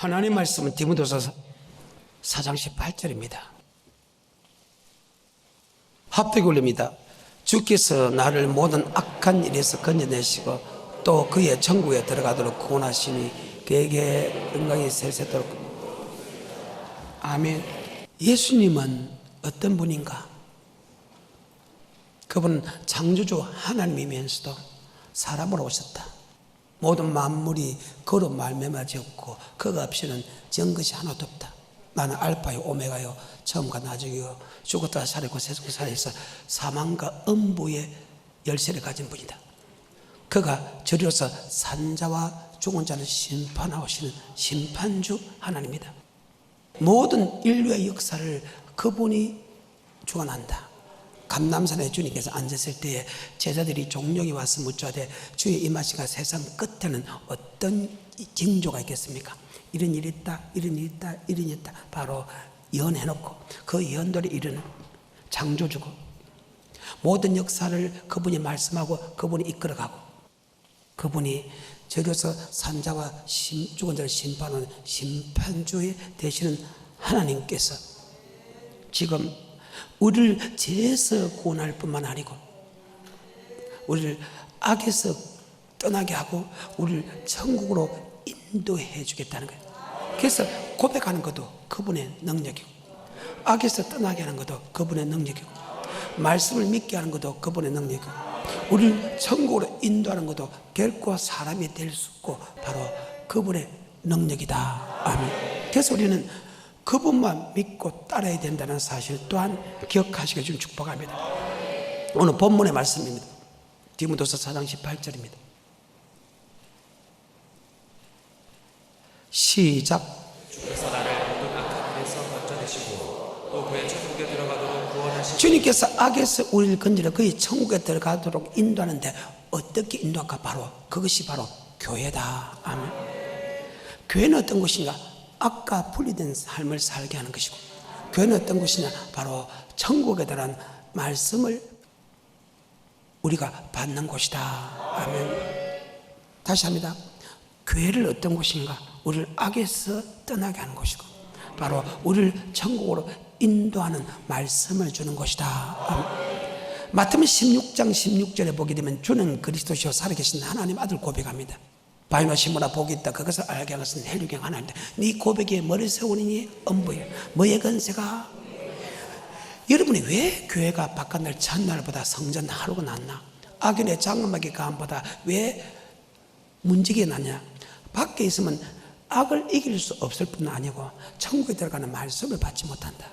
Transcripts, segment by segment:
하나님 말씀은 디모데후서 4장 18절입니다. 합독이 올립니다. 주께서 나를 모든 악한 일에서 건져내시고 또 그의 천국에 들어가도록 구원하시니 그에게 영광이 세세도록. 아멘. 예수님은 어떤 분인가? 그분은 창조주 하나님이면서도 사람으로 오셨다. 모든 만물이 그로 말미암아졌고 그가 없이는 전 것이 하나도 없다. 나는 알파요 오메가요 처음과 나중이요 죽었다가 살았고 세상에 살아서 사망과 음부의 열쇠를 가진 분이다. 그가 저리로서 산자와 죽은 자를 심판하시는 심판주 하나님이다. 모든 인류의 역사를 그분이 주관한다. 감람산에 주님께서 앉았을 때에 제자들이 종력이 와서 묻자되 주의 임하시가 세상 끝에는 어떤 징조가 있겠습니까? 이런 일이 있다, 이런 일이 있다, 이런 일이 있다. 바로 예언해놓고 그 예언대로 이루는 창조주고 모든 역사를 그분이 말씀하고 그분이 이끌어가고 그분이 저리로서 산자와 죽은 자를 심판하는 심판주에 되시는 하나님께서 지금 우리를 죄에서 구원할 뿐만 아니고 우리를 악에서 떠나게 하고 우리를 천국으로 인도해 주겠다는 거예요. 그래서 고백하는 것도 그분의 능력이고 악에서 떠나게 하는 것도 그분의 능력이고 말씀을 믿게 하는 것도 그분의 능력이고 우리를 천국으로 인도하는 것도 결코 사람이 될 수 없고 바로 그분의 능력이다. 아멘. 그래서 우리는 그분만 믿고 따라야 된다는 사실 또한 기억하시길 좀 축복합니다. 오늘 본문의 말씀입니다. 디모데후서 4장 18절입니다. 시작. 주께서 나를 모든 악한 일에서 건져내시고 또 그의 천국에 들어가도록 구원하시고 주님께서 악에서 우리를 건지려 그의 천국에 들어가도록 인도하는데 어떻게 인도할까? 바로 그것이 바로 교회다. 아멘. 교회는 어떤 곳인가? 악과 분리된 삶을 살게 하는 것이고 교회는 어떤 곳이냐? 바로 천국에 대한 말씀을 우리가 받는 곳이다. 아멘. 다시 합니다. 교회를 어떤 곳인가? 우리를 악에서 떠나게 하는 곳이고 바로 우리를 천국으로 인도하는 말씀을 주는 곳이다. 아멘. 마태복음 16장 16절에 보게 되면 주는 그리스도시요 살아계신 하나님 아들 고백합니다. 바위나 시무나 복이 있다. 그것을 알게 하는 것은 혈육경 하나님이다. 네 고백에 머리 세우니 엄부에 뭐의 건세가. 여러분이 왜 교회가 바깥날 첫날보다 성전 하루가 낫나? 악인의 장엄하게 가함보다 왜 문지기가 낫냐? 밖에 있으면 악을 이길 수 없을 뿐 아니고 천국에 들어가는 말씀을 받지 못한다.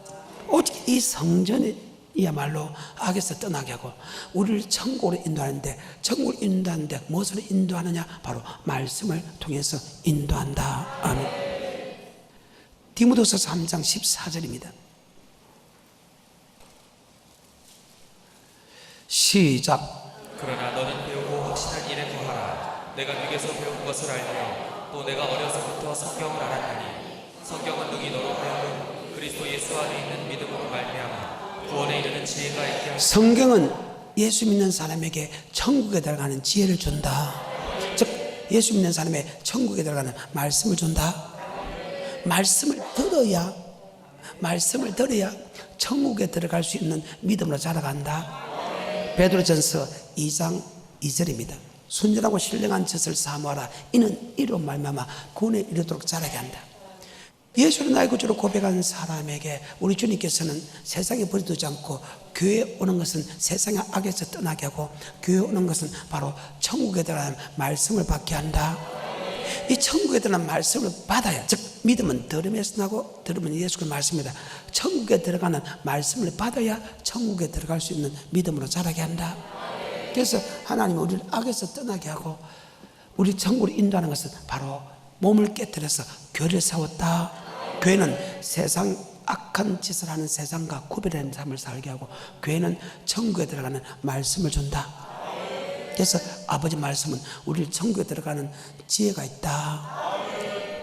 오직 이 성전이야말로 악에서 떠나게 하고 우리를 천국으로 인도하는데 천국으로 인도하는데 무엇으로 인도하느냐? 바로 말씀을 통해서 인도한다. 아멘. 디모데후서 3장 14절입니다. 시작. 그러나 너는 배우고 확신한 일에 거하라. 내가 네게서 배운 것을 알며 또 내가 어려서부터 성경을 알았나니 성경은 능히 너로 하여금 그리스도 예수 안에 있는 믿음으로 말미암아 구원에 이르는 지혜가 있게 하시고 성경은 예수 믿는 사람에게 천국에 들어가는 지혜를 준다. 즉 예수 믿는 사람의 천국에 들어가는 말씀을 준다. 말씀을 들어야 천국에 들어갈 수 있는 믿음으로 자라간다. 베드로전서 2장 2절입니다. 순전하고 신령한 젖을 사모하라. 이는 이로 말미암아 구원에 이르도록 자라게 한다. 예수를 나의 구주로 고백한 사람에게 우리 주님께서는 세상에 버려두지 않고 교회에 오는 것은 세상의 악에서 떠나게 하고 교회에 오는 것은 바로 천국에 들어가는 말씀을 받게 한다. 이 천국에 들어가는 말씀을 받아야, 즉 믿음은 들음에서 나고 들음은 예수의 말씀이다. 천국에 들어가는 말씀을 받아야 천국에 들어갈 수 있는 믿음으로 자라게 한다. 그래서 하나님은 우리를 악에서 떠나게 하고 우리 천국으로 인도하는 것은 바로 몸을 깨뜨려서 교회를 세웠다. 교회는 세상 악한 짓을 하는 세상과 구별된 삶을 살게 하고 교회는 천국에 들어가는 말씀을 준다. 그래서 아버지 말씀은 우리를 천국에 들어가는 지혜가 있다.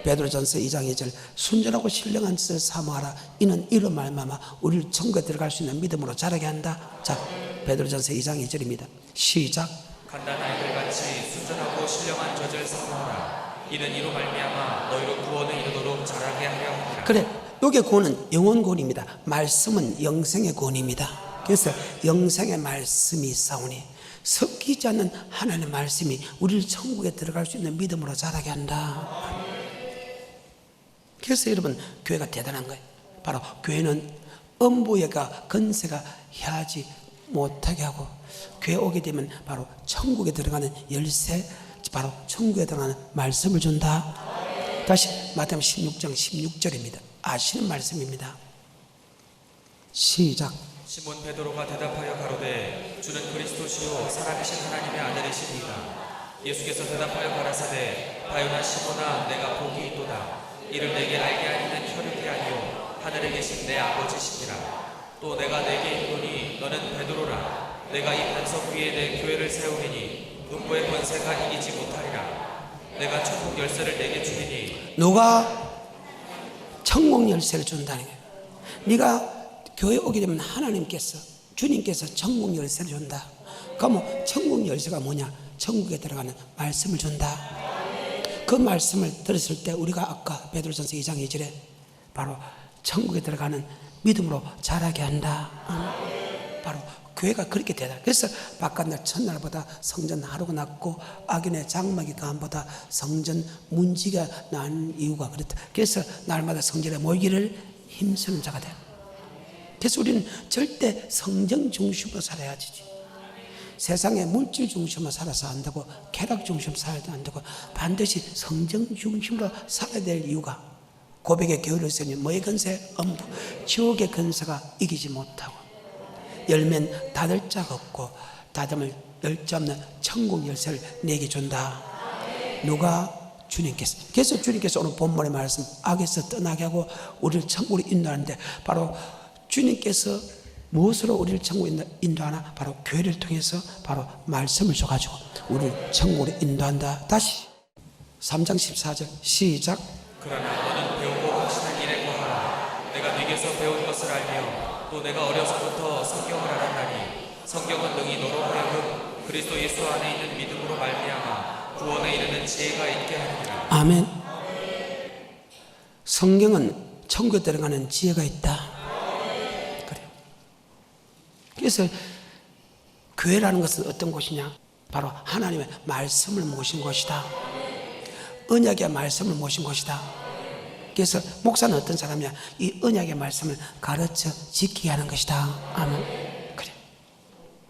베드로전서 2장 2절 순전하고 신령한 짓을 사모하라. 이는 이로 말미암아 우리를 천국에 들어갈 수 있는 믿음으로 자라게 한다. 자, 베드로전서 2장 2절입니다. 시작. 갓난 아이들같이 순전하고 신령한 젖을 사모하라. 이는 이로 말미암아 너희로 구원에 이르도록 자라게 하려 함이라. 그래, 요게 구원은 영원 구원입니다. 말씀은 영생의 구원입니다. 그래서 영생의 말씀이 싸우니 섞이지 않는 하나님의 말씀이 우리를 천국에 들어갈 수 있는 믿음으로 자라게 한다. 그래서 여러분, 교회가 대단한 거예요. 바로 교회는 음부에가 건세가 해하지 못하게 하고, 교회 오게 되면 바로 천국에 들어가는 열쇠, 바로 천국에 들어가는 말씀을 준다. 다시 마태복음 16장 16절입니다. 아시는 말씀입니다. 시작. 시몬 베드로가 대답하여 가로되 주는 그리스도시요 살아계신 하나님의 아들이시니이다. 예수께서 대답하여 가라사대 바요나 시몬아 내가 복이 있도다. 이를 내게 알게 하리는 혈육이 아니요 하늘에 계신 내 아버지시니라. 또 내가 내게 이르노니 너는 베드로라. 내가 이 반석 위에 내 교회를 세우리니 음부의 권세가 이기지 못하리라. 내가 천국 열쇠를 내게 주리니. 누가 천국 열쇠를 준다는 거예요. 네가 교회 오게 되면 하나님께서, 주님께서 천국 열쇠를 준다. 그러면 천국 열쇠가 뭐냐? 천국에 들어가는 말씀을 준다. 그 말씀을 들었을 때 우리가 아까 베드로전서 2장 2절에 바로 천국에 들어가는 믿음으로 자라게 한다. 바로 교회가 그렇게 되다. 그래서 바깥날 첫날보다 성전 하루가 낫고 악인의 장막이 가함보다 성전 문지가 난 이유가 그렇다. 그래서 날마다 성전에 모이기를 힘쓰는 자가 돼. 그래서 우리는 절대 성경 중심으로 살아야지. 세상에 물질 중심으로 살아서 안 되고 쾌락 중심으로 살아도 안 되고 반드시 성경 중심으로 살아야 될 이유가, 고백의 교회를 세우니 뭐의 건세? 음부, 지옥의 건세가 이기지 못하고, 열면 닫을 자가 없고 닫으면 열 자 없는 천국 열쇠를 내게 준다. 누가? 주님께서. 그래서 주님께서 오늘 본문의 말씀, 악에서 떠나게 하고 우리를 천국으로 인도하는데, 바로 주님께서 무엇으로 우리를 천국에 인도하나? 바로 교회를 통해서 바로 말씀을 줘가지고 우리를 천국으로 인도한다. 다시 3장 14절 시작. 그러나 너는 배우고 확신한 일에 거하라. 내가 네게서 배운 것을 알며 또 내가 어려서부터 성경을 알았나니 성경은 능히 너로 하여금 그리스도 예수 안에 있는 믿음으로 말미암아 구원에 이르는 지혜가 있게 하리라. 아멘. 성경은 천국에 들어가는 지혜가 있다. 그래서 교회라는 것은 어떤 곳이냐? 바로 하나님의 말씀을 모신 곳이다. 언약의 말씀을 모신 곳이다. 그래서 목사는 어떤 사람이냐? 이 언약의 말씀을 가르쳐 지키게 하는 것이다. 아멘. 그래.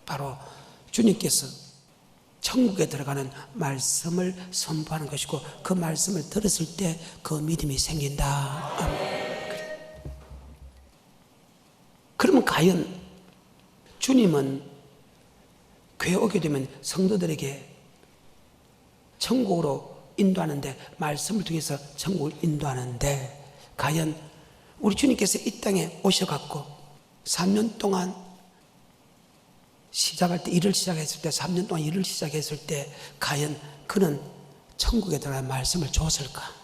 바로 주님께서 천국에 들어가는 말씀을 선포하는 것이고, 그 말씀을 들었을 때 그 믿음이 생긴다. 아멘. 그래. 그러면 과연 주님은 교회 오게 되면 성도들에게 천국으로 인도하는데, 말씀을 통해서 천국을 인도하는데, 과연 우리 주님께서 이 땅에 오셔갖고 3년 동안 시작할 때, 일을 시작했을 때, 3년 동안 일을 시작했을 때 과연 그는 천국에 들어가는 말씀을 줬을까?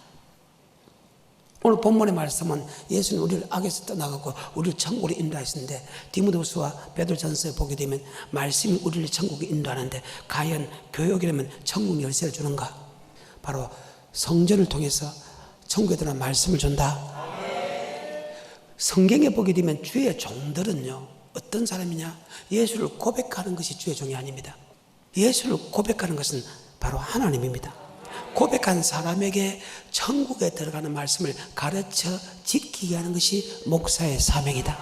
오늘 본문의 말씀은 예수는 우리를 악에서 떠나가고 우리를 천국으로 인도하시는데, 디모데후서와 베드로전서에 보게 되면 말씀이 우리를 천국에 인도하는데, 과연 교회 오게 되면 천국 열쇠를 주는가? 바로 성전을 통해서 천국에 들어가는 말씀을 준다. 성경에 보게 되면 주의 종들은요, 어떤 사람이냐? 예수를 고백하는 것이 주의 종이 아닙니다. 예수를 고백하는 것은 바로 하나님입니다. 고백한 사람에게 천국에 들어가는 말씀을 가르쳐 지키게 하는 것이 목사의 사명이다.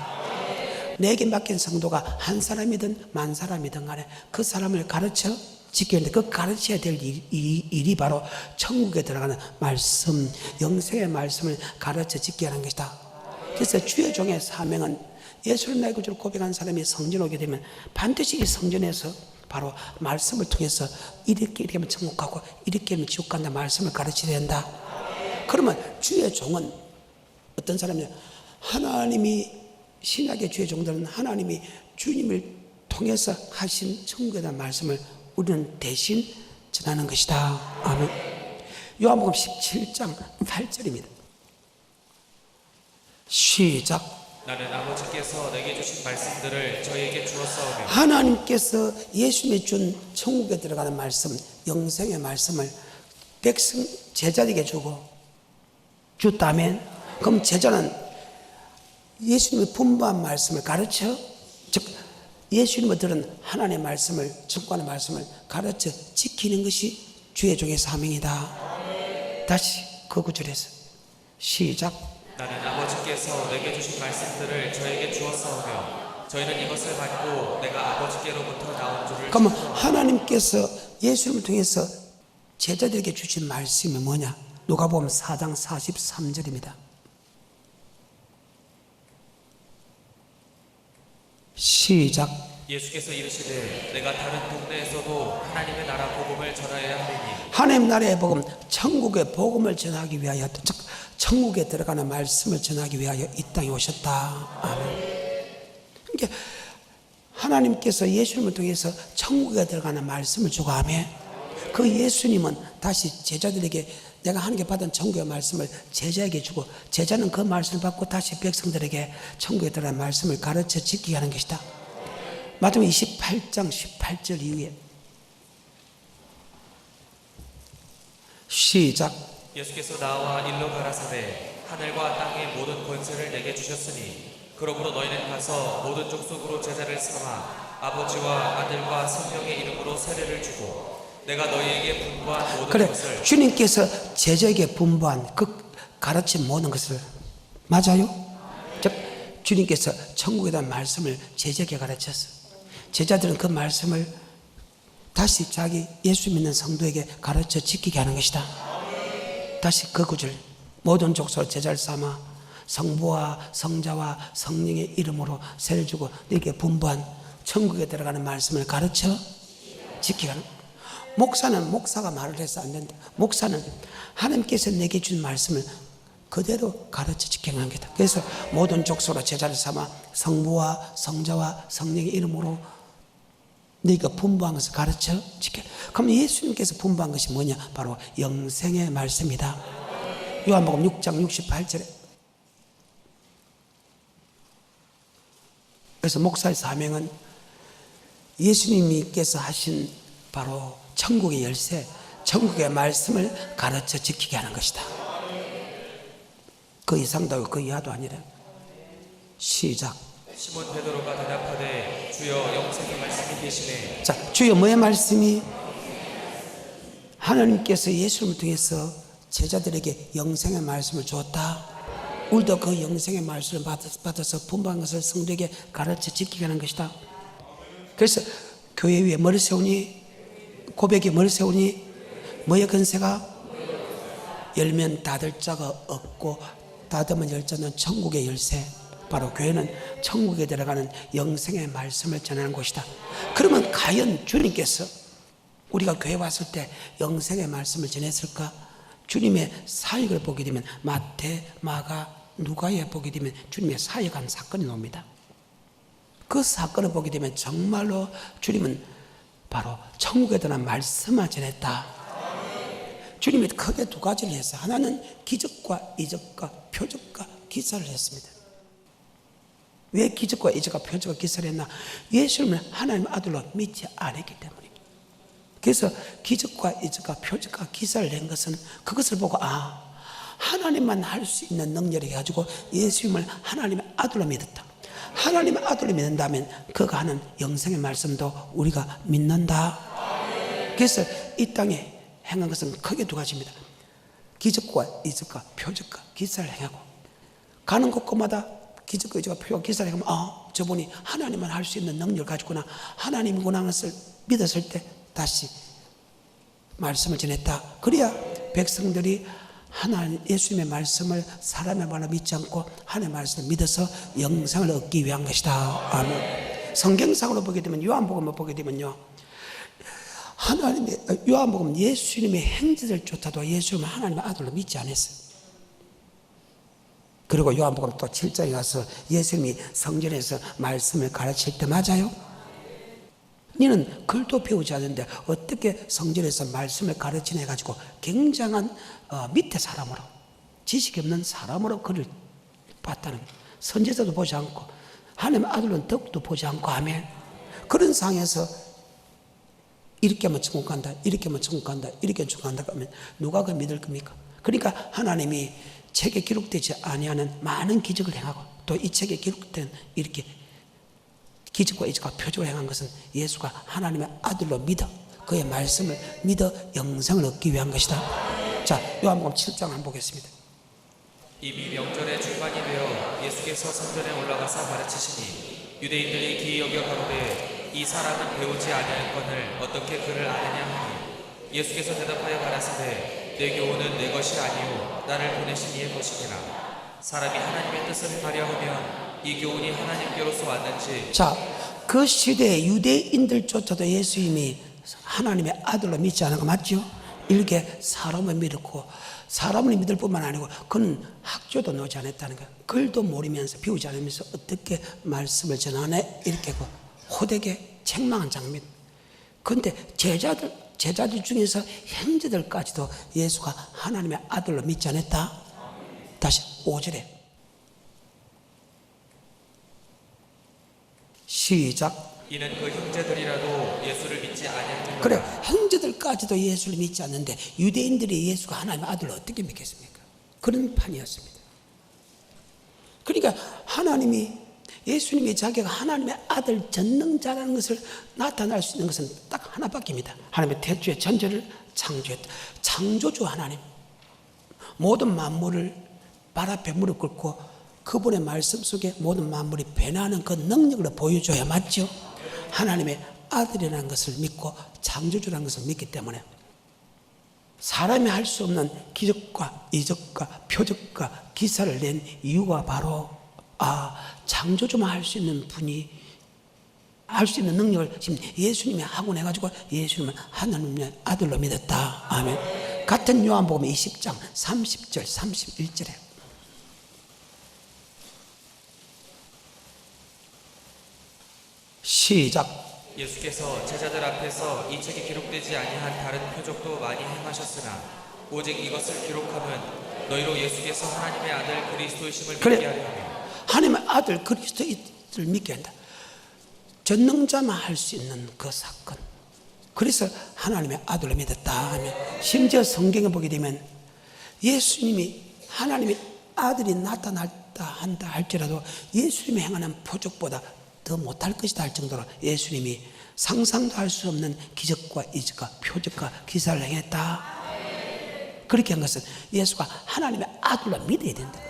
내게 맡긴 성도가 한 사람이든 만 사람이든 간에 그 사람을 가르쳐 지켜야 되는데, 그 가르쳐야 될 일이 바로 천국에 들어가는 말씀, 영생의 말씀을 가르쳐 지키게 하는 것이다. 그래서 주의 종의 사명은, 예수를 나의 구주로 고백한 사람이 성전에 오게 되면 반드시 이 성전에서 바로 말씀을 통해서 이렇게 하면 천국 가고 이렇게 하면 지옥 간다 말씀을 가르쳐야 된다. 그러면 주의 종은 어떤 사람이냐? 하나님이, 신약의 주의 종들은 하나님이 주님을 통해서 하신 천국에 대한 말씀을 우리는 대신 전하는 것이다. 아멘. 요한복음 17장 8절입니다. 시작. 나는 아버지께서 내게 주신 말씀들을 저희에게 주었사오며. 하나님께서 예수님이 준 천국에 들어가는 말씀, 영생의 말씀을 백성 제자에게 줬다면, 그럼 제자는 예수님의 분부한 말씀을 가르쳐, 즉 예수님을 들은 하나님의 말씀을, 증거하는 말씀을 가르쳐 지키는 것이 주의 종의 사명이다. 다시 그 구절에서 시작. 나는 아버지께서 내게 주신 말씀들을 저에게 주었사오며 저희는 이것을 받고 내가 아버지께로부터 나온 줄을. 그러면 하나님께서 예수님을 통해서 제자들에게 주신 말씀이 뭐냐? 누가복음 4장 43절입니다. 시작. 예수께서 이르시되 내가 다른 동네에서도 하나님의 나라 복음을 전하여야 하리니. 하나님 나라의 복음, 천국의 복음을 전하기 위하여, 즉 천국에 들어가는 말씀을 전하기 위하여 이 땅에 오셨다. 아멘. 그러니까 하나님께서 예수님을 통해서 천국에 들어가는 말씀을 주고 하며, 그 예수님은 다시 제자들에게 내가 하나님께 받은 천국의 말씀을 제자에게 주고, 제자는 그 말씀을 받고 다시 백성들에게 천국에 들어가는 말씀을 가르쳐 지키게 하는 것이다. 마태복음 28장 18절 이후에 시작. 예수께서 나와 일러 가라사대 하늘과 땅의 모든 권세를 내게 주셨으니 그러므로 너희는 가서 모든 족속으로 제자를 삼아 아버지와 아들과 성령의 이름으로 세례를 주고 내가 너희에게 분부한 모든 그래, 것을. 주님께서 제자에게 분부한 그 가르친 모든 것을, 맞아요? 즉 주님께서 천국에 대한 말씀을 제자에게 가르쳤어. 제자들은 그 말씀을 다시 자기 예수 믿는 성도에게 가르쳐 지키게 하는 것이다. 다시 그 구절. 모든 족속 제자를 삼아 성부와 성자와 성령의 이름으로 세례를 주고 너에게 분부한 천국에 들어가는 말씀을 가르쳐 지키게 하는. 목사는 목사가 말을 해서 안 된다. 목사는 하나님께서 내게 준 말씀을 그대로 가르쳐 지키게 하는 것이다. 그래서 모든 족속으로 제자를 삼아 성부와 성자와 성령의 이름으로 네가 분부한 것을 가르쳐 지켜. 그럼 예수님께서 분부한 것이 뭐냐? 바로 영생의 말씀이다. 요한복음 6장 68절에. 그래서 목사의 사명은 예수님께서 하신 바로 천국의 열쇠, 천국의 말씀을 가르쳐 지키게 하는 것이다. 그 이상도 아니고 그 이하도 아니라. 시작. 시몬 베드로가 대답하되 주여 영생의 말씀이 계시네. 자, 주여 뭐의 말씀이? 하나님께서 예수님을 통해서 제자들에게 영생의 말씀을 주었다. 우리도 그 영생의 말씀을 받아서 분부한 것을 성도에게 가르쳐 지키게 하는 것이다. 그래서 교회 위에 머리 세우니, 고백에 머리 세우니 뭐의 건세가? 열면 닫을 자가 없고 닫으면 열 자는 천국의 열쇠. 바로 교회는 천국에 들어가는 영생의 말씀을 전하는 곳이다. 그러면 과연 주님께서 우리가 교회 왔을 때 영생의 말씀을 전했을까? 주님의 사역을 보게 되면 마태, 마가, 누가에 보게 되면 주님의 사역한 사건이 나옵니다. 그 사건을 보게 되면 정말로 주님은 바로 천국에 대한 말씀을 전했다. 주님이 크게 두 가지를 했어요. 하나는 기적과 이적과 표적과 기사를 했습니다. 왜 기적과 이적과 표적과 기사를 했나? 예수님을 하나님 아들로 믿지 않았기 때문입니다. 그래서 기적과 이적과 표적과 기사를 낸 것은 그것을 보고 하나님만 할 수 있는 능력을 가지고 예수님을 하나님의 아들로 믿었다. 하나님의 아들로 믿는다면 그가 하는 영생의 말씀도 우리가 믿는다. 그래서 이 땅에 행한 것은 크게 두 가지입니다. 기적과 이적과 표적과 기사를 행하고, 가는 곳곳마다 기적과 이적과 표적과 기사를 행하면 저분이 하나님만 할 수 있는 능력을 가지구나, 하나님이구나 하는 것을 믿었을 때 다시 말씀을 전했다. 그래야 백성들이 하나님 예수님의 말씀을 사람의 말로 믿지 않고 하나님의 말씀을 믿어서 영생을 얻기 위한 것이다. 아멘. 성경상으로 보게 되면, 요한복음을 보게 되면요, 요한복음 예수님의 행제들조차도 예수님을 하나님의 아들로 믿지 않았어요. 그리고 요한복음 또 7장에 가서 예수님이 성전에서 말씀을 가르칠 때, 맞아요? 너는 글도 배우지 않는데 어떻게 성전에서 말씀을 가르치냐 해가지고 굉장한 밑에 사람으로, 지식이 없는 사람으로 그를 봤다는 거예요. 선지자도 보지 않고 하나님의 아들은 덕도 보지 않고 하면, 그런 상황에서 이렇게 하면 천국 간다, 이렇게 하면 천국 간다, 이렇게 하면 천국 간다 하면 누가 그 믿을 겁니까? 그러니까 하나님이 책에 기록되지 아니하는 많은 기적을 행하고 또 이 책에 기록된 이렇게 기적과 이적과 표적을 행한 것은 예수가 하나님의 아들로 믿어 그의 말씀을 믿어 영생을 얻기 위한 것이다. 자, 요한복음 7장 한번 보겠습니다. 이미 명절의 중반이 되어 예수께서 성전에 올라가사 가르치시니 유대인들이 기이 여겨 가로되 이 사람은 배우지 아니하였거늘 어떻게 그를 아느냐 하니 예수께서 대답하여 가라사대 내 교훈은 내 것이 아니요 나를 보내신 이의 것이니라. 사람이 하나님의 뜻을 행하려 하면 이 교훈이 하나님께로서 왔는지. 자, 그 시대의 유대인들조차도 예수님이 하나님의 아들로 믿지 않은 거 맞죠? 일개 사람을 믿었고 사람을 믿을 뿐만 아니고 그는 학교도 나오지 않았다는 거예요. 글도 모르면서 배우지 않으면서 어떻게 말씀을 전하네 이렇게 그 호되게 책망한 장면. 그런데 제자들 중에서 형제들까지도 예수가 하나님의 아들로 믿지 않았다. 다시 5절에 시작. 이는 그 형제들이라도 예수를 믿지 아니하는 그래, 형제들까지도 예수를 믿지 않는데 유대인들이 예수가 하나님의 아들을 어떻게 믿겠습니까? 그런 판이었습니다. 그러니까 하나님이 예수님이 자기가 하나님의 아들 전능자라는 것을 나타날 수 있는 것은 딱 하나밖에입니다. 하나님의 태초에 전제를 창조했다. 창조주 하나님, 모든 만물을 발 앞에 무릎 꿇고 그분의 말씀 속에 모든 만물이 변화하는 그 능력을 보여줘야 맞죠? 하나님의 아들이라는 것을 믿고 창조주라는 것을 믿기 때문에 사람이 할 수 없는 기적과 이적과 표적과 기사를 낸 이유가 바로 창조주만 할 수 있는 분이 할 수 있는 능력을 지금 예수님이 하고 내가지고 예수님은 하나님의 아들로 믿었다. 아멘. 같은 요한복음 20장 30절 31절에 시작. 예수께서 제자들 앞에서 이 책에 기록되지 아니한 다른 표적도 많이 행하셨으나 오직 이것을 기록하면 너희로 예수께서 하나님의 아들 그리스도이심을 믿게 하려 하며. 하나님의 아들 그리스도를 믿게 한다. 전능자만 할 수 있는 그 사건. 그래서 하나님의 아들을 믿었다 하면 심지어 성경에 보게 되면 예수님이 하나님의 아들이 나타났다 한다 할지라도 예수님이 행하는 표적보다 더 못할 것이다 할 정도로 예수님이 상상도 할 수 없는 기적과 이적과 표적과 기사를 행했다. 그렇게 한 것은 예수가 하나님의 아들로 믿어야 된다.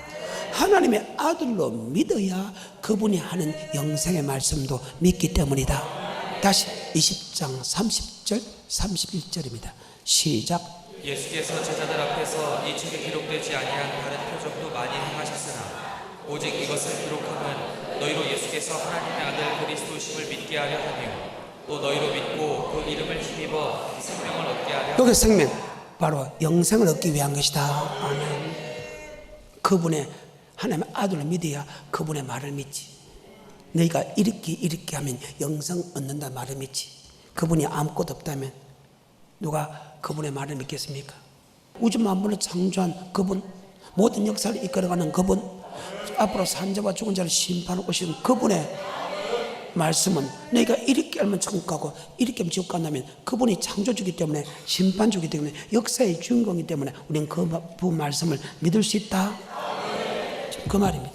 하나님의 아들로 믿어야 그분이 하는 영생의 말씀도 믿기 때문이다. 다시 20장 30절 31절입니다. 시작. 예수께서 제자들 앞에서 이 책에 기록되지 아니한 다른 표적도 많이 행하셨으나 오직 이것을 기록하면 너희로 예수께서 하나님의 아들 그리스도심을 믿게 하려 하며 또 너희로 믿고 그 이름을 힘입어 생명을 얻게 하려. 여기 생명 바로 영생을 얻기 위한 것이다. 아멘. 그분의 하나님의 아들을 믿어야 그분의 말을 믿지. 너희가 이렇게 하면 영생 얻는다 말을 믿지. 그분이 아무것도 없다면 누가 그분의 말을 믿겠습니까? 우주 만물을 창조한 그분, 모든 역사를 이끌어가는 그분, 앞으로 산자와 죽은 자를 심판하고 오시는 그분의 말씀은 너희가 이렇게 알면 천국 가고 이렇게 하면 지옥 간다면 그분이 창조주기 때문에 심판주기 때문에 역사의 주인공이기 때문에 우리는 그 말씀을 믿을 수 있다. 그 말입니다.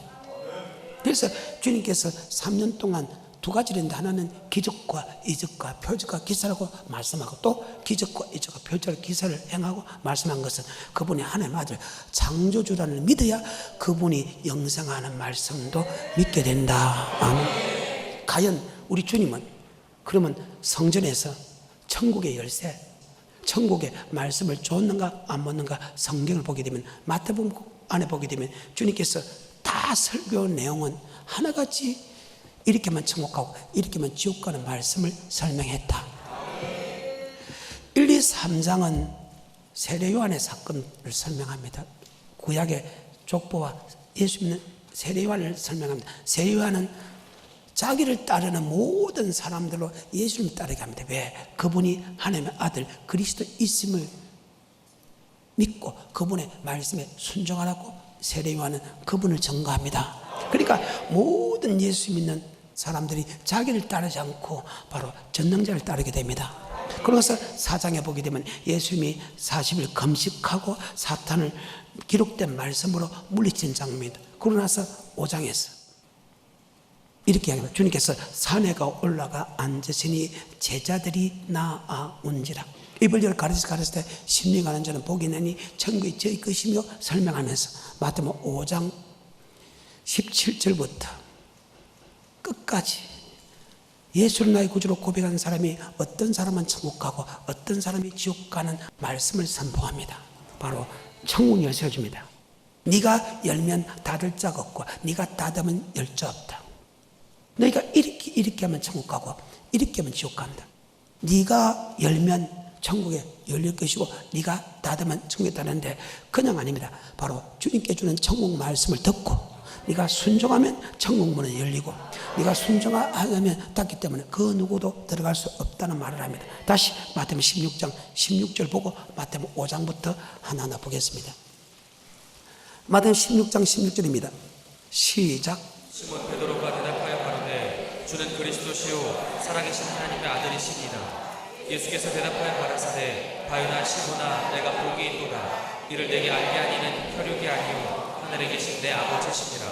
그래서 주님께서 3년 동안 두 가지를 했는데 하나는 기적과 이적과 표적과 기사라고 말씀하고 또 기적과 이적과 표적과 기사를 행하고 말씀한 것은 그분이 하나님의 아들 창조주라는 믿어야 그분이 영생하는 말씀도 믿게 된다. 아멘. 과연 우리 주님은 그러면 성전에서 천국의 열쇠, 천국의 말씀을 줬는가 안 줬는가 성경을 보게 되면 마태복음 안에 보게 되면 주님께서 다 설교한 내용은 하나같이 이렇게만 천국 가고 이렇게만 지옥 가는 말씀을 설명했다. 1, 2, 3장은 세례 요한의 사건을 설명합니다. 구약의 족보와 예수 믿는 세례 요한을 설명합니다. 세례 요한은 자기를 따르는 모든 사람들로 예수님을 따르게 합니다. 왜? 그분이 하나님의 아들 그리스도 있음을 믿고 그분의 말씀에 순종하라고 세례 요한은 그분을 증거합니다. 그러니까 모든 예수 믿는 사람들이 자기를 따르지 않고 바로 전능자를 따르게 됩니다. 그래서 4장에 보게 되면 예수님이 40일 금식하고 사탄을 기록된 말씀으로 물리친 장면입니다. 그러고 나서 5장에서 이렇게 이야기합니다. 주님께서 산에가 올라가 앉으시니 제자들이 나아온지라. 이벌리를 가르칠 때 심리 가는 자는 복이 나니 천국이 저희 것이며 설명하면서 마태복음 5장 17절부터 끝까지 예수를 나의 구주로 고백하는 사람이 어떤 사람은 천국 가고 어떤 사람이 지옥 가는 말씀을 선포합니다. 바로 천국 열쇠를 줍니다. 네가 열면 닫을 자가 없고 네가 닫으면 열 자 없다. 너희가 이렇게 하면 천국 가고 이렇게 하면 지옥 간다. 네가 열면 천국에 열릴 것이고 네가 닫으면 천국에 닫는데 그냥 아닙니다. 바로 주님께 주는 천국 말씀을 듣고 네가 순종하면 천국 문은 열리고 네가 순종하면 닫기 때문에 그 누구도 들어갈 수 없다는 말을 합니다. 다시 마태복음 16장 16절 보고 마태복음 5장부터 하나하나 보겠습니다. 마태복음 16장 16절입니다. 시작. 시몬 베드로가 대답하여 가로되 주는 그리스도시요 살아계신 하나님의 아들이시니이다. 예수께서 대답하여 가라사대 바요나 시몬아 내가 복이 있도다. 이를 내게 알게 하니는 혈육이 아니요 하늘에 계신 내 아버지시니라.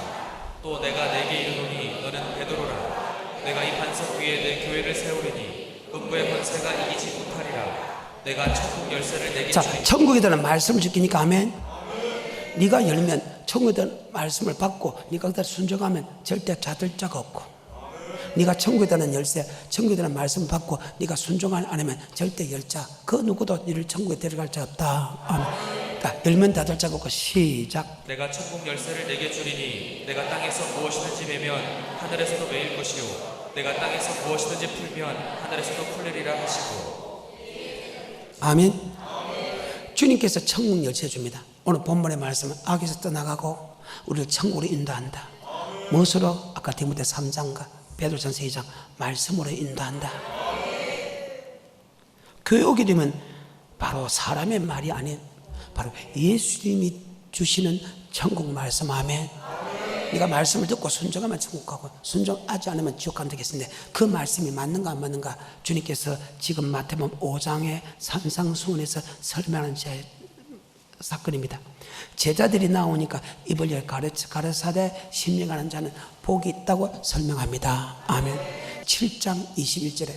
또 내가 내게 이르노니 너는 베드로라. 내가 이 반석 위에 내 교회를 세우리니 음부의 권세가 이기지 못하리라. 내가 천국 열쇠를 내게 주리니. 천국에 대한 말씀을 지키니까 아멘. 네가 열면 천국에 대한 말씀을 받고 네가 그대로 순종하면 절대 닫을 자가 없고 네가 천국에 대한 열쇠, 천국에 대한 말씀을 받고 네가 순종 안 하면 절대 열 자, 그 누구도 너를 천국에 데려갈 자 없다. 아멘. 열면 닫을 자가 없고 시작. 내가 천국 열쇠를 내게 주리니 내가 땅에서 무엇이든지 매면 하늘에서도 매일 것이요 내가 땅에서 무엇이든지 풀면 하늘에서도 풀리리라 하시고. 아멘. 주님께서 천국 열쇠 줍니다. 오늘 본문의 말씀은 악에서 떠나가고 우리를 천국으로 인도한다. 무엇으로? 아까 디모데 3장과 베드로전서 2장 말씀으로 인도한다. 교회 오게 되면 바로 사람의 말이 아닌 바로 예수님이 주시는 천국 말씀. 아멘. 네가 말씀을 듣고 순종하면 천국 가고 순종하지 않으면 지옥 간다 했는데 그 말씀이 맞는가 안 맞는가 주님께서 지금 마태복음 5장의 산상수훈에서 설명하는 사건입니다. 제자들이 나오니까 입을 열 가르사대 심령하는 자는 복이 있다고 설명합니다. 아멘. 7장 21절에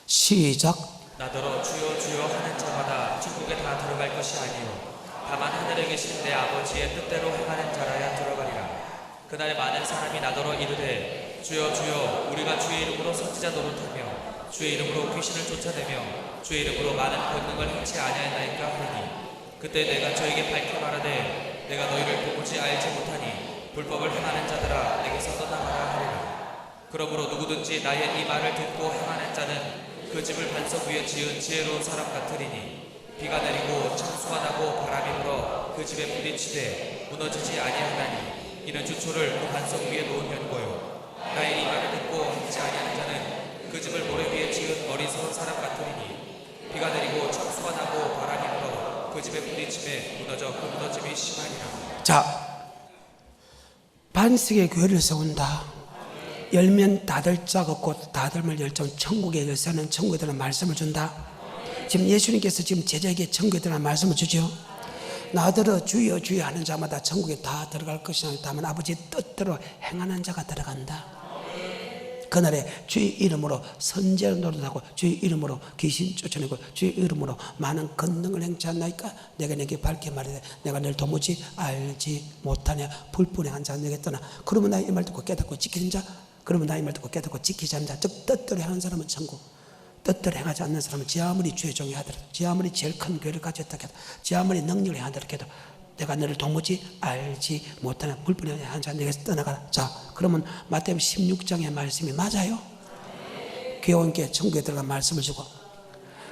시작. 나더러 주여 주여 하는 자마다 천국에 다 들어갈 것이 아니요 다만 하늘에 계신 내 아버지의 뜻대로 행하는 자라야 들어가리라. 그날에 많은 사람이 나더러 이르되 주여 주여 우리가 주의 이름으로 선지자 노릇하며 주의 이름으로 귀신을 쫓아내며 주의 이름으로 많은 권능을 행치 아니하였나이까 하리니 그때 내가 저에게 밝히 말하되 내가 너희를 도무지 알지 못하니 불법을 행하는 자들아 내게서 떠나가라 하리라. 그러므로 누구든지 나의 이 말을 듣고 행하는 자는 그 집을 반석 위에 지은 지혜로운 사람 같으리니 비가 내리고 창수가 나고 바람이 불어 그 집에 부딪히되 무너지지 아니하나니 이는 주초를 그 반석 위에 놓은 연고요. 나의 이 말을 듣고 행치 아니하는 자는 그 집을 모래 위에 지은 어리석은 사람 같으리니 비가 내리고 창수가 나고 바람이 불어 그 집에 부딪힘에 무너져 그 무너짐이 심하니라. 자, 반석의 교회를 세운다. 열면 닫을 자가 없고 닫으면 열정. 천국의 열쇠는 천국에 대한 말씀을 준다. 지금 예수님께서 지금 제자에게 천국에 대한 말씀을 주죠. 나더러 주여 주여 하는 자마다 천국에 다 들어갈 것이나 다만 아버지의 뜻대로 행하는 자가 들어간다. 그날에 주의 이름으로 선제를 노릇하고 주의 이름으로 귀신 쫓아내고 주의 이름으로 많은 권능을 행치 않나이까. 내가 내게 밝게 말하되 내가 너를 도무지 알지 못하냐. 불분의 한 자 내게 떠나. 그러면 나의 이 말 듣고 깨닫고 지키는 자, 그러면 나의 말 듣고 깨닫고 지키지 않는 자, 즉 뜻대로 행하는 사람은 천국, 뜻대로 행하지 않는 사람은 지 아무리 주의 종이 하더라도 지 아무리 제일 큰 교회를 가졌다 해도 지 아무리 능력을 하더라도 해도 내가 너를 도무지 알지 못하는 불분의 한 자 내게서 떠나가라. 자, 그러면 마태복음 16장의 말씀이 맞아요. 교회원께 천국에 들어간 말씀을 주고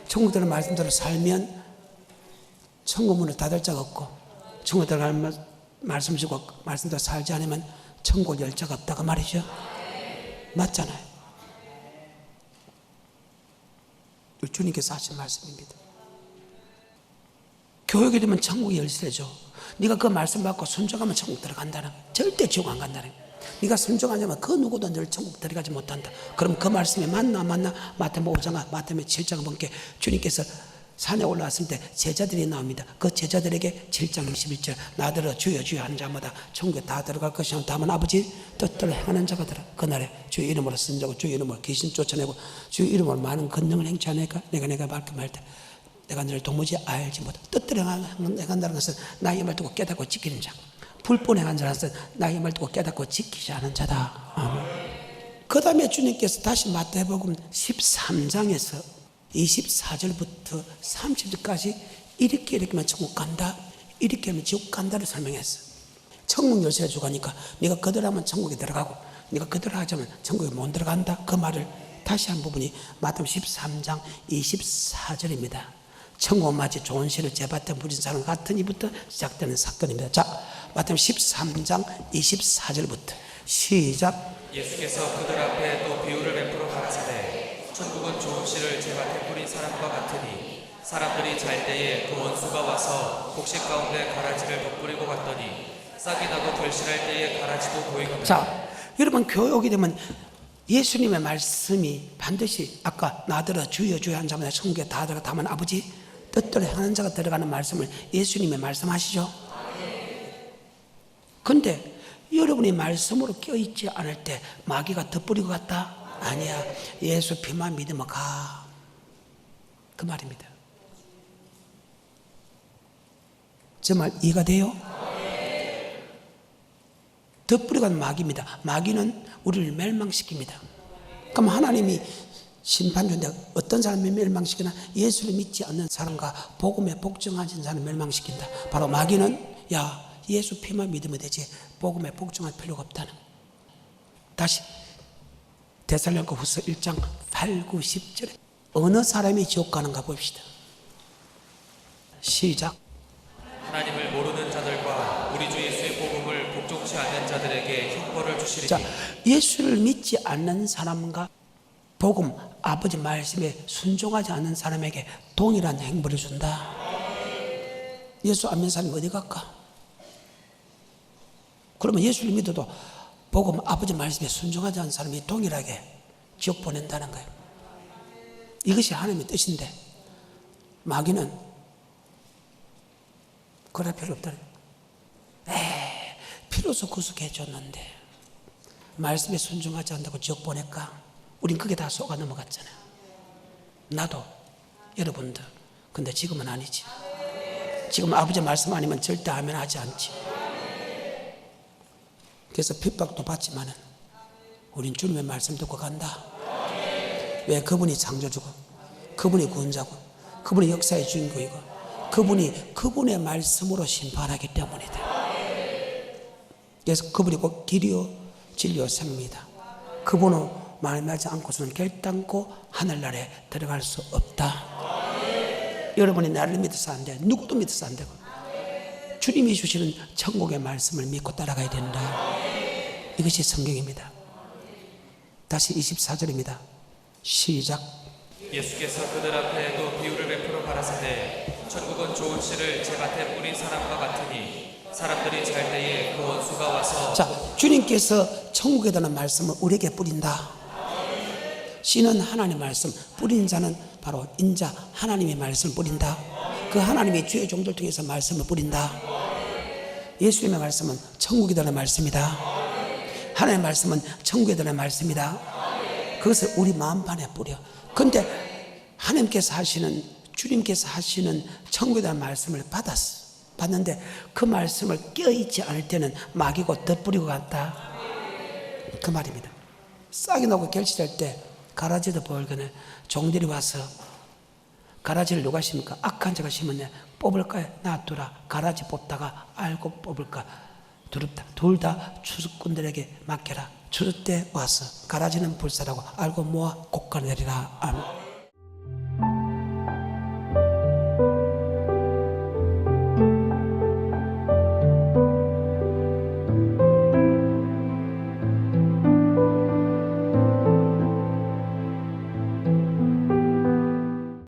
천국에 들어간 말씀대로 살면 천국 문을 닫을 자가 없고 천국에 들어간 말씀을 주고 말씀대로 살지 않으면 천국 열 자가 없다고 말이죠. 맞잖아요. 주님께서 하신 말씀입니다. 교육이 되면 천국이 열쇠죠. 네가 그 말씀 받고 순종하면 천국 들어간다는 거예요. 절대 지옥 안 간다는 거예요. 네가 순종하냐면 그 누구도 널 천국 들어가지 못한다. 그럼 그 말씀이 맞나? 마태복음 5장, 마태복음 7장 본게 주님께서 산에 올라왔을 때 제자들이 나옵니다. 그 제자들에게 7장 21절 나더러 주여 주여 하는 자마다 천국에 다 들어갈 것이요 다만 아버지 뜻대로 행하는 자가 들어. 그날에 주의 이름으로 선자고 주의 이름으로 귀신 쫓아내고 주의 이름으로 많은 권능을 행치 않으니까 내가 밝게 말할 때 내가 너를 도무지 알지 못해. 뜻대로 행한다는 것은 나의 말 듣고 깨닫고 지키는 자. 불법 행한 자라는 것은 나의 말 듣고 깨닫고 지키지 않은 자다. 아멘. 그 다음에 주님께서 다시 마태복음 13장에서 24절부터 30절까지 이렇게 하면 천국 간다, 이렇게 하면 지옥 간다를 설명했어요. 천국 열쇠를 주고 하니까 네가 그대로 하면 천국에 들어가고 네가 그대로 하자면 천국에 못 들어간다. 그 말을 다시 한 부분이 마태복음 13장 24절입니다. 천국 맞이 좋은 시를 제밭에 부린 사람 같은 이부터 시작되는 사건입니다. 자, 마태복음 13장 24절부터 시작. 예수께서 그들 앞에 또 비유를 베풀어 가라사대 천국은 좋은 씨를 제밭에 뿌린 사람과 같으니 사람들이 잘 때에 그 원수가 와서 곡식 가운데 가라지를 덧뿌리고 갔더니 싹이 나고 결실할 때에 가라지도 보이거늘. 자, 여러분 교회 오게 되면 예수님의 말씀이 반드시 아까 나더러 주여 주여 한 자마다 천국에 다 들어가 다만 아버지 뜻대로 하는 자가 들어가는 말씀을 예수님의 말씀하시죠. 근데 여러분이 말씀으로 껴있지 않을 때 마귀가 덧뿌리고 갔다? 아니야. 예수 피만 믿으면 가. 그 말입니다. 정말 이해가 돼요? 덧뿌리고 간 마귀입니다. 마귀는 우리를 멸망시킵니다. 그럼 하나님이 심판주인데 어떤 사람을 멸망시키나? 예수를 믿지 않는 사람과 복음에 복종하신 사람을 멸망시킨다. 바로 마귀는 야 예수 피만 믿으면 되지 복음에 복종할 필요가 없다는. 다시 데살로니가 후서 1장 8, 9, 10절에 어느 사람이 지옥 가는가 봅시다. 시작. 하나님을 모르는 자들과 우리 주 예수의 복음을 복종치 않는 자들에게 형벌을 주시리니. 자, 예수를 믿지 않는 사람과 복음 아버지 말씀에 순종하지 않는 사람에게 동일한 행벌을 준다. 예수 안 믿는 사람이 어디 갈까? 그러면 예수를 믿어도 복음 아버지 말씀에 순종하지 않는 사람이 동일하게 지옥 보낸다는 거예요. 이것이 하나님의 뜻인데 마귀는 그럴 필요 없다는 거예요. 필요서 구속해 줬는데 말씀에 순종하지 않는다고 지옥 보낼까? 우린 그게 다 속아 넘어갔잖아요. 나도 여러분들. 근데 지금은 아니지. 지금 아버지 말씀 아니면 절대 아멘 하지 않지. 그래서 핍박도 받지만은 우린 주님의 말씀 듣고 간다. 왜? 그분이 창조주고 그분이 구원자고 그분이 역사의 주인공이고 그분이 그분의 말씀으로 심판하기 때문이다. 그래서 그분이 곧 길이요 진리요 생명이다. 그분은 말하지 않고서는 결단코 하늘나라에 들어갈 수 없다. 여러분이 나를 믿어서 안 돼. 누구도 믿어서 안 되고 주님이 주시는 천국의 말씀을 믿고 따라가야 된다. 이것이 성경입니다. 다시 24절입니다. 시작. 예수께서 그들 앞에 또 비유를 베풀어 가라사대 천국은 좋은 씨를 제밭에 뿌린 사람과 같으니 사람들이 잘 때에 그 원수가 와서. 자, 주님께서 천국에 대한 말씀을 우리에게 뿌린다. 씨는 하나님의 말씀, 뿌린 자는 바로 인자 하나님의 말씀을 뿌린다. 그 하나님이 주의 종들 통해서 말씀을 뿌린다. 예수님의 말씀은 천국에 대한 말씀이다. 하나님의 말씀은 천국에 대한 말씀이다. 그것을 우리 마음판에 뿌려. 근데 하나님께서 하시는, 주님께서 하시는 천국에 대한 말씀을 받았는데 그 말씀을 껴있지 않을 때는 마귀고 덧뿌리고 갔다. 그 말입니다. 싹이 나고 결실할 때 가라지도 벌거나 종들이 와서 가라지를 누가 심을까? 악한 자가 심었네. 뽑을까요? 놔두라. 가라지 뽑다가 알고 뽑을까? 두렵다. 둘 다 추수꾼들에게 맡겨라. 추수 때 와서 가라지는 불사라고 알고 모아 곡간내리라. 아멘.